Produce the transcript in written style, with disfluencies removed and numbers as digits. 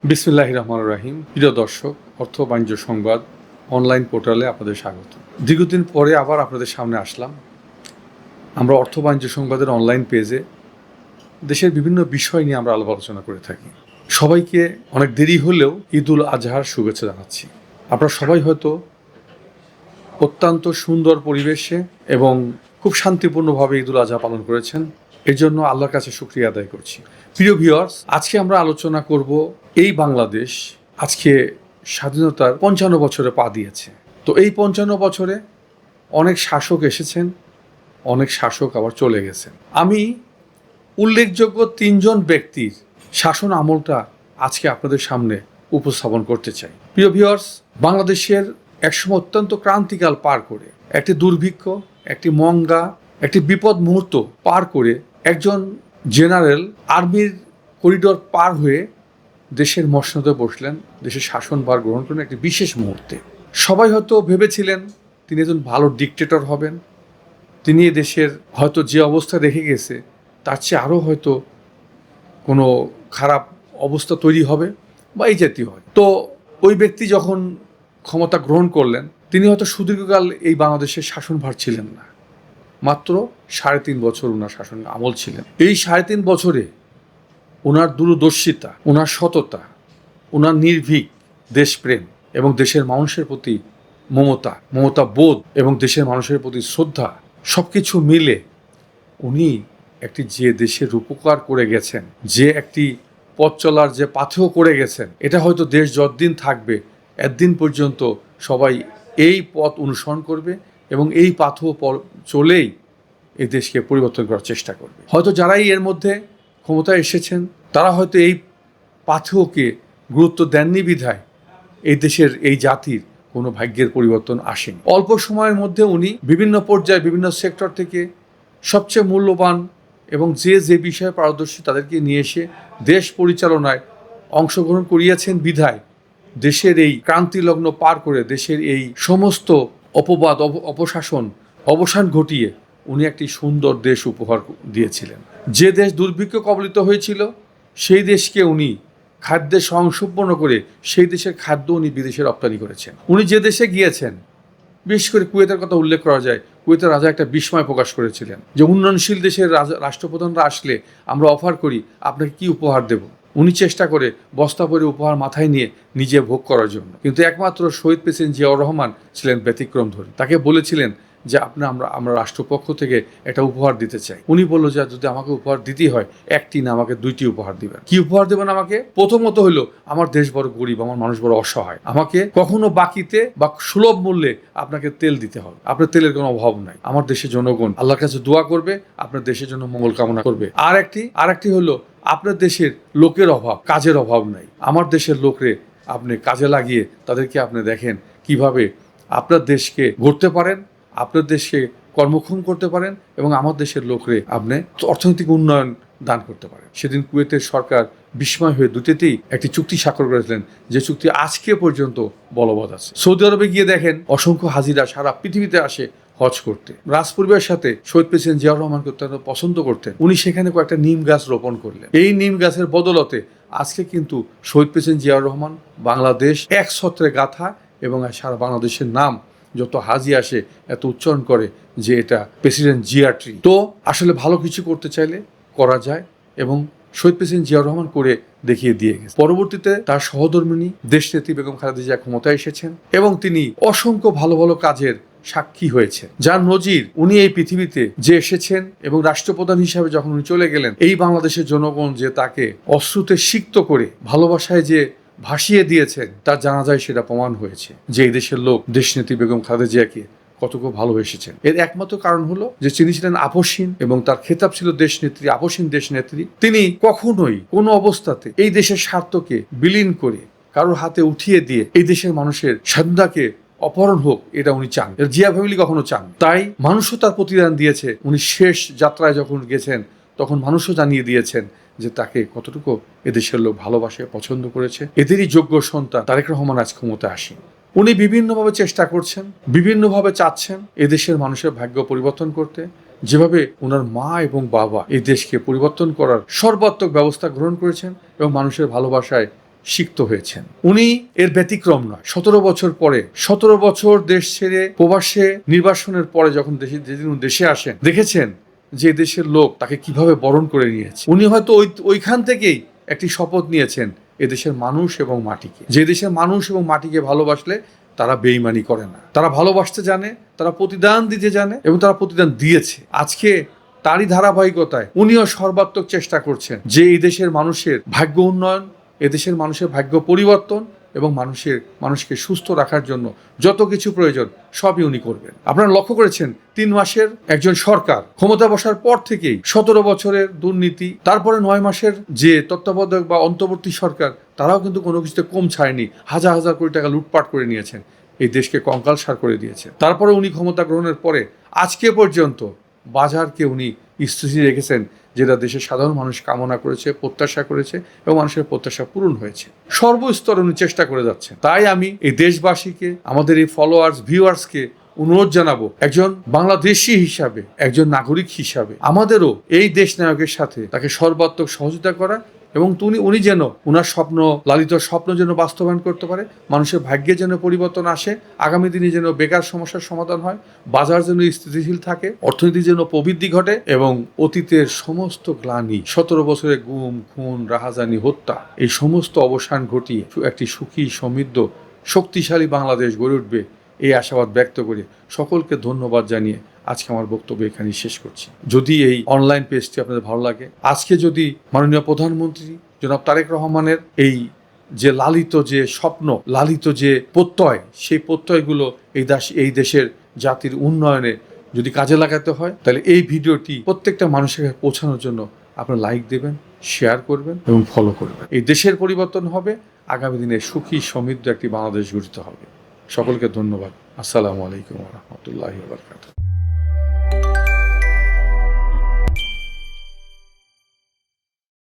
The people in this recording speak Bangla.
বিসমিল্লাহির রহমানির রহিম। প্রিয় দর্শক, অর্থ বাণিজ্য সংবাদ অনলাইন পোর্টালে আপনাদের স্বাগত। দীর্ঘদিন পরে আবার আপনাদের সামনে আসলাম। আমরা অর্থ বাণিজ্য সংবাদের অনলাইন পেজে দেশের বিভিন্ন বিষয় নিয়ে আমরা আলোচনা করে থাকি। সবাইকে অনেক দেরি হলেও ঈদ উল আজহার শুভেচ্ছা জানাচ্ছি। আপনারা সবাই হয়তো অত্যন্ত সুন্দর পরিবেশে এবং খুব শান্তিপূর্ণভাবে ঈদ উল আজহা পালন করেছেন। এর জন্য আল্লাহর কাছে শুকরিয়া আদায় করছি। প্রিয় ভিউয়ার্স, আজকে আমরা আলোচনা করব এই বাংলাদেশ আজকে স্বাধীনতার ৫৫ বছরে পা দিয়েছে। তো এই ৫৫ বছরে অনেক শাসক এসেছেন, অনেক শাসক আবার চলে গেছেন। আমি উল্লেখযোগ্য ৩ জন ব্যক্তির শাসন আমলটা আজকে আপনাদের সামনে উপস্থাপন করতে চাই। প্রিয় ভিউয়ার্স, বাংলাদেশের একসময় অত্যন্ত ক্রান্তিকাল পার করে, একটি দুর্ভিক্ষ, একটি মঙ্গা, একটি বিপদ মুহূর্ত পার করে একজন জেনারেল আর্মির করিডোর পার হয়ে দেশের মসনদে বসলেন, দেশের শাসনভার গ্রহণ করলেন একটি বিশেষ মুহূর্তে। সবাই হয়তো ভেবেছিলেন তিনি একজন ভালো ডিকটেটর হবেন, তিনি এ দেশের হয়তো যে অবস্থা রেখে গেছে তার চেয়ে আরও হয়তো কোনো খারাপ অবস্থা তৈরি হবে বা এই জাতীয় হয়। তো ওই ব্যক্তি যখন ক্ষমতা গ্রহণ করলেন, তিনি হয়তো সুদীর্ঘকাল এই বাংলাদেশের শাসনভার ছিলেন না, মাত্র ৩.৫ বছর ওনার শাসন আমল ছিলেন। এই ৩.৫ বছরে ওনার দূরদর্শিতা, ওনার সততা, ওনার নির্ভীক দেশপ্রেম এবং দেশের মানুষের প্রতি মমতা বোধ এবং দেশের মানুষের প্রতি শ্রদ্ধা, সব কিছু মিলে উনি একটি যে দেশের উপকার করে গেছেন, যে একটি পথ চলার যে পাথেয় করে গেছেন, এটা হয়তো দেশ যতদিন থাকবে একদিন পর্যন্ত সবাই এই পথ অনুসরণ করবে এবং এই পাথেয় চলেই এই দেশকে পরিবর্তন করার চেষ্টা করবে। হয়তো যারাই এর মধ্যে ক্ষমতায় এসেছেন তারা হয়তো এই পাথেয়কে গুরুত্ব দেননি বিধায় এই দেশের এই জাতির কোনো ভাগ্যের পরিবর্তন আসেনি। অল্প সময়ের মধ্যে উনি বিভিন্ন পর্যায়ে বিভিন্ন সেক্টর থেকে সবচেয়ে মূল্যবান এবং যে বিষয়ে পারদর্শী তাদেরকে নিয়ে এসে দেশ পরিচালনায় অংশগ্রহণ করিয়েছেন বিধায় দেশের এই ক্রান্তিলগ্ন পার করে দেশের এই সমস্ত অপবাদ অপশাসন অবসান ঘটিয়ে উনি একটি সুন্দর দেশ উপহার দিয়েছিলেন। যে দেশ দুর্ভিক্ষ কবলিত হয়েছিল সেই দেশকে উনি খাদ্যে স্বয়ংসম্পূর্ণ করে সেই দেশের খাদ্য উনি বিদেশে রপ্তানি করেছেন। উনি যে দেশে গিয়েছেন, বিশেষ করে কুয়েতের কথা উল্লেখ করা যায়, কুয়েতের রাজা একটা বিস্ময় প্রকাশ করেছিলেন যে উন্নয়নশীল দেশের রাষ্ট্রপ্রধানরা আসলে আমরা অফার করি আপনাকে কি উপহার দেব। উনি চেষ্টা করে বস্তা ভরে উপহার মাথায় নিয়ে নিজে ভোগ করার জন্য, কিন্তু একমাত্র শহীদ প্রেসিডেন্ট জিয়াউর রহমান ছিলেন ব্যতিক্রম ধরে। তাকে বলেছিলেন যে আমরা রাষ্ট্রপক্ষ থেকে একটা উপহার দিতে চাই। উনি বলল যে যদি আমাকে উপহার দিতেই হয় একটি না, আমাকে 2টি উপহার দিবেন। কি উপহার দেবেন আমাকে? প্রথমত হলো আমার দেশ বড় গরিব, আমার মানুষ বড় অসহায়, আমাকে কখনো বাকিতে বা সুলভ মূল্যে আপনাকে তেল দিতে হবে। আপনার তেলের কোনো অভাব নাই। আমার দেশের জনগণ আল্লাহর কাছে দোয়া করবে, আপনার দেশের জন্য মঙ্গল কামনা করবে। আর একটি হলো আপনার দেশের লোকের অভাব, কাজের অভাব নাই। আমার দেশের লোকরে আপনি কাজে লাগিয়ে তাদেরকে আপনি দেখেন কিভাবে আপনার দেশকে গড়তে পারেন, আপনার দেশকে কর্মক্ষম করতে পারেন এবং আমার দেশের লোকরে আপনি অর্থনৈতিক উন্নয়ন দান করতে পারেন। সেদিন কুয়েতের সরকার বিস্ময় হয়ে দুটিতেই একটি চুক্তি স্বাক্ষর করেছিলেন, যে চুক্তি আজকে পর্যন্ত বলবৎ আছে। সৌদি আরবে গিয়ে দেখেন অসংখ্য হাজিরা সারা পৃথিবীতে আসে হজ করতে। রাজপরিবারের সাথে শহীদ প্রেসিডেন্ট জিয়াউর রহমানকে অত্যন্ত পছন্দ করতেন। উনি সেখানে কয়েকটা নিম গাছ রোপণ করলেন। এই নিম গাছের বদলতে আজকে কিন্তু শহীদ প্রেসিডেন্ট জিয়াউর রহমান বাংলাদেশ এক ছত্রে গাথা এবং সারা বাংলাদেশের নাম যত হাজি আসে এত উচ্চারণ করে যে এটা প্রেসিডেন্ট জিয়া ট্রি। তো আসলে ভালো কিছু করতে চাইলে করা যায় এবং শহীদ প্রেসিডেন্ট জিয়াউর রহমান করে দেখিয়ে দিয়ে গেছে। পরবর্তীতে তার সহধর্মিণী দেশনেত্রী বেগম খালেদা জিয়া ক্ষমতায় এসেছেন এবং তিনি অসংখ্য ভালো ভালো কাজের সাক্ষী হয়েছে, যার নজির উনি এই পৃথিবীতে যে এসেছেন এবং রাষ্ট্রপ্রধান হিসাবে যখন উনি চলে গেলেন, এই বাংলাদেশের জনগণ যে তাকে অশ্রুতে সিক্ত করে ভালোবাসায় যে ভাসিয়ে দিয়েছেন তার জানা যায়, সেটা প্রমাণ হয়েছে যে এই দেশের লোক দেশনেত্রী বেগম খালেদা জিয়াকে কতটুকু ভালোবেসেছেন। এর একমাত্র কারণ হলো যে তিনি ছিলেন আপসহীন এবং তার খেতাব ছিল দেশনেত্রী, আপসহীন দেশনেত্রী। তিনি কখনোই কোনো অবস্থাতে এই দেশের স্বার্থকে বিলীন করে কারোর হাতে উঠিয়ে দিয়ে এই দেশের মানুষের স্বাধীনতাকে অপহরণ হোক এটা উনি চান, এর জিয়া ফ্যামিলি কখনো চান। তাই মানুষও তার প্রতিদান দিয়েছে। উনি শেষ যাত্রায় যখন গেছেন তখন মানুষও জানিয়ে দিয়েছেন যে তাকে কতটুকু এদেশের লোক ভালোবাসে, পছন্দ করেছে। এদেরই যোগ্য সন্তান তারেক রহমান আজ ক্ষমতায় আসেন। উনি বিভিন্নভাবে চেষ্টা করছেন, বিভিন্নভাবে চাচ্ছেন এদেশের মানুষের ভাগ্য পরিবর্তন করতে। যেভাবে ওনার মা এবং বাবা এই দেশকে পরিবর্তন করার সর্বাত্মক ব্যবস্থা গ্রহণ করেছেন এবং মানুষের ভালোবাসায় সিক্ত হয়েছেন। উনি এর ব্যতিক্রম নয়। 17 বছর পরে, 17 বছর দেশ ছেড়ে প্রবাসে নির্বাসনের পরে যখন যেদিন দেশে আসেন, দেখেছেন যে দেশের লোক তাকে কিভাবে বরণ করে নিয়েছে। উনি হয়তো ওইখান থেকেই একটি শপথ নিয়েছেন এদেশের মানুষ এবং মাটিকে, যে দেশের মানুষ এবং মাটিকে ভালোবাসলে তারা বেইমানি করে না, তারা ভালোবাসতে জানে, তারা প্রতিদান দিতে জানে এবং তারা প্রতিদান দিয়েছে। আজকে তারই ধারাবাহিকতায় উনিও সর্বাত্মক চেষ্টা করছেন যে এই দেশের মানুষের ভাগ্য উন্নয়ন, এদেশের মানুষের ভাগ্য পরিবর্তন এবং মানুষকে সুস্থ রাখার জন্য যত কিছু প্রয়োজন সবই উনি করবেন। আপনারা লক্ষ্য করেছেন 3 মাসের একজন সরকার ক্ষমতা বসার পর থেকেই 17 বছরের দুর্নীতি, তারপরে 9 মাসের যে তত্ত্বাবধায়ক বা অন্তর্বর্তী সরকার, তারাও কিন্তু কোনো কিছুতে কম ছাড়েনি। হাজার হাজার কোটি টাকা লুটপাট করে নিয়েছেন, এই দেশকে কঙ্কালসার করে দিয়েছে। তারপরে উনি ক্ষমতা গ্রহণের পরে আজকে পর্যন্ত বাজারকে উনি স্থিতিশীল রেখেছেন, যেটা দেশের সাধারণ মানুষ কামনা করেছে, প্রত্যাশা করেছে এবং মানুষের প্রত্যাশা পূরণ হয়েছে। সর্বস্তরে উনি চেষ্টা করে যাচ্ছেন। তাই আমি এই দেশবাসীকে, আমাদের এই ফলোয়ার্স, ভিউয়ার্সকে অনুরোধ জানাবো, একজন বাংলাদেশী হিসাবে, একজন নাগরিক হিসাবে আমাদেরও এই দেশ নায়কের সাথে তাকে সর্বাত্মক সহযোগিতা করা এবং উনি যেন ওনার স্বপ্ন, লালিত স্বপ্ন যেন বাস্তবায়ন করতে পারে, মানুষের ভাগ্যে যেন পরিবর্তন আসে, আগামী দিনে যেন বেকার সমস্যার সমাধান হয়, বাজার যেন স্থিতিশীল থাকে, অর্থনীতি যেন প্রবৃদ্ধি ঘটে এবং অতীতের সমস্ত গ্লানি, 17 বছরের গুম, খুন, রাহাজানি, হত্যা, এই সমস্ত অবসান ঘটিয়ে একটি সুখী, সমৃদ্ধ, শক্তিশালী বাংলাদেশ গড়ে উঠবে, এই আশাবাদ ব্যক্ত করে সকলকে ধন্যবাদ জানিয়ে আজকে আমার বক্তব্য এখানেই শেষ করছি। যদি এই অনলাইন পেজটি আপনাদের ভালো লাগে, আজকে যদি মাননীয় প্রধানমন্ত্রী জনাব তারেক রহমানের এই যে লালিত যে স্বপ্ন, লালিত যে প্রত্যয়, সেই প্রত্যয়গুলো এই দেশের জাতির উন্নয়নে যদি কাজে লাগাতে হয়, তাহলে এই ভিডিওটি প্রত্যেকটা মানুষের কাছে পৌঁছানোর জন্য আপনারা লাইক দেবেন, শেয়ার করবেন এবং ফলো করবেন। এই দেশের পরিবর্তন হবে, আগামী দিনে সুখী সমৃদ্ধ একটি বাংলাদেশ গঠিত হবে। সকলকে ধন্যবাদ। আসসালামু আলাইকুম ওয়া রাহমাতুল্লাহি ওয়া বারাকাতুহু।